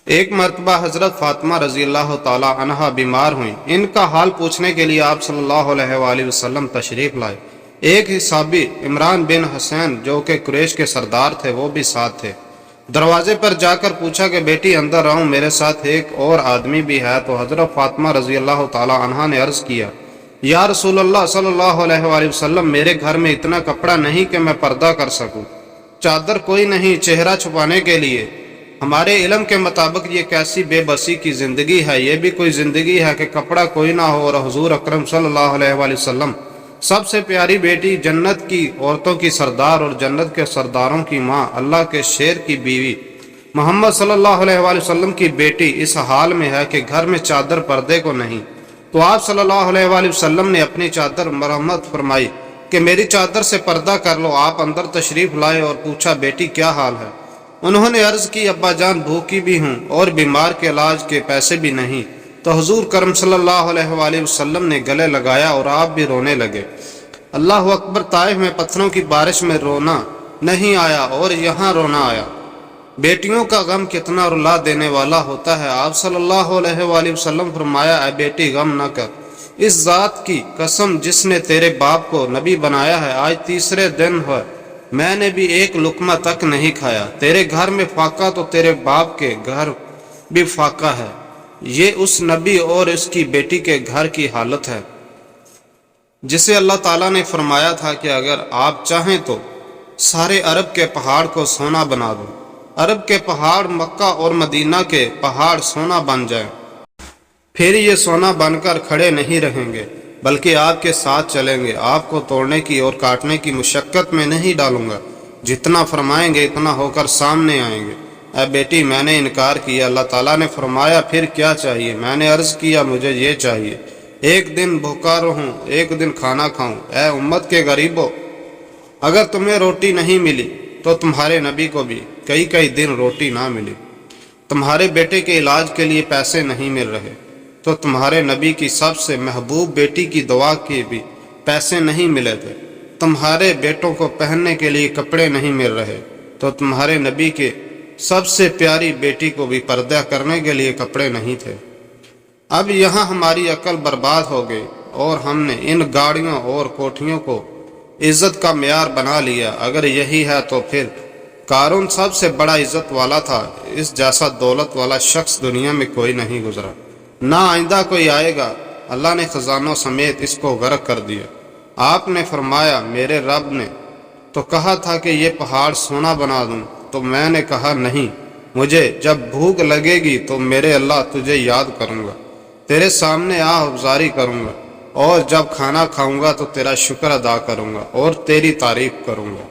ایک مرتبہ حضرت فاطمہ رضی اللہ تعالی عنہا بیمار ہوئیں۔ ان کا حال پوچھنے کے لیے آپ صلی اللہ علیہ وآلہ وسلم تشریف لائے۔ ایک ہی صحابی عمران بن حسین جو کہ قریش کے سردار تھے وہ بھی ساتھ تھے۔ دروازے پر جا کر پوچھا کہ بیٹی اندر آؤں، میرے ساتھ ایک اور آدمی بھی ہے۔ تو حضرت فاطمہ رضی اللہ تعالی عنہا نے عرض کیا، یا رسول اللہ صلی اللہ علیہ وآلہ وسلم، میرے گھر میں اتنا کپڑا نہیں کہ میں پردہ کر سکوں، چادر کوئی نہیں چہرہ چھپانے کے لیے۔ ہمارے علم کے مطابق یہ کیسی بے بسی کی زندگی ہے، یہ بھی کوئی زندگی ہے کہ کپڑا کوئی نہ ہو اور حضور اکرم صلی اللہ علیہ وآلہ وسلم سب سے پیاری بیٹی، جنت کی عورتوں کی سردار اور جنت کے سرداروں کی ماں، اللہ کے شیر کی بیوی محمد صلی اللہ علیہ وآلہ وسلم کی بیٹی اس حال میں ہے کہ گھر میں چادر پردے کو نہیں۔ تو آپ صلی اللہ علیہ وآلہ وسلم نے اپنی چادر مرحمت فرمائی کہ میری چادر سے پردہ کر لو۔ آپ اندر تشریف لائے اور پوچھا، بیٹی کیا حال ہے؟ انہوں نے عرض کی، ابا جان بھوکی بھی ہوں اور بیمار کے علاج کے پیسے بھی نہیں۔ تو حضور کرم صلی اللہ علیہ وآلہ وسلم نے گلے لگایا اور آپ بھی رونے لگے۔ اللہ اکبر! طائف میں پتھروں کی بارش میں رونا نہیں آیا اور یہاں رونا آیا۔ بیٹیوں کا غم کتنا رلا دینے والا ہوتا ہے۔ آپ صلی اللہ علیہ وآلہ وسلم فرمایا، اے بیٹی غم نہ کر، اس ذات کی قسم جس نے تیرے باپ کو نبی بنایا ہے، آج تیسرے دن ہے میں نے بھی ایک لقمہ تک نہیں کھایا۔ تیرے گھر میں فاقہ تو تیرے باپ کے گھر بھی فاقہ ہے۔ یہ اس نبی اور اس کی بیٹی کے گھر کی حالت ہے جسے اللہ تعالیٰ نے فرمایا تھا کہ اگر آپ چاہیں تو سارے عرب کے پہاڑ کو سونا بنا دو۔ عرب کے پہاڑ مکہ اور مدینہ کے پہاڑ سونا بن جائیں، پھر یہ سونا بن کر کھڑے نہیں رہیں گے بلکہ آپ کے ساتھ چلیں گے۔ آپ کو توڑنے کی اور کاٹنے کی مشقت میں نہیں ڈالوں گا، جتنا فرمائیں گے اتنا ہو کر سامنے آئیں گے۔ اے بیٹی میں نے انکار کیا۔ اللہ تعالیٰ نے فرمایا، پھر کیا چاہیے؟ میں نے عرض کیا، مجھے یہ چاہیے، ایک دن بھوکا رہوں، ایک دن کھانا کھاؤں۔ اے امت کے غریبوں، اگر تمہیں روٹی نہیں ملی تو تمہارے نبی کو بھی کئی دن روٹی نہ ملی۔ تمہارے بیٹے کے علاج کے لیے پیسے نہیں مل رہے تو تمہارے نبی کی سب سے محبوب بیٹی کی دعا کے بھی پیسے نہیں ملے تھے۔ تمہارے بیٹوں کو پہننے کے لیے کپڑے نہیں مل رہے تو تمہارے نبی کے سب سے پیاری بیٹی کو بھی پردہ کرنے کے لیے کپڑے نہیں تھے۔ اب یہاں ہماری عقل برباد ہو گئی اور ہم نے ان گاڑیوں اور کوٹھیوں کو عزت کا معیار بنا لیا۔ اگر یہی ہے تو پھر قارون سب سے بڑا عزت والا تھا۔ اس جیسا دولت والا شخص دنیا میں کوئی نہیں گزرا، نہ آئندہ کوئی آئے گا۔ اللہ نے خزانوں سمیت اس کو غرق کر دیا۔ آپ نے فرمایا، میرے رب نے تو کہا تھا کہ یہ پہاڑ سونا بنا دوں، تو میں نے کہا نہیں، مجھے جب بھوک لگے گی تو میرے اللہ تجھے یاد کروں گا، تیرے سامنے ابزاری کروں گا، اور جب کھانا کھاؤں گا تو تیرا شکر ادا کروں گا اور تیری تعریف کروں گا۔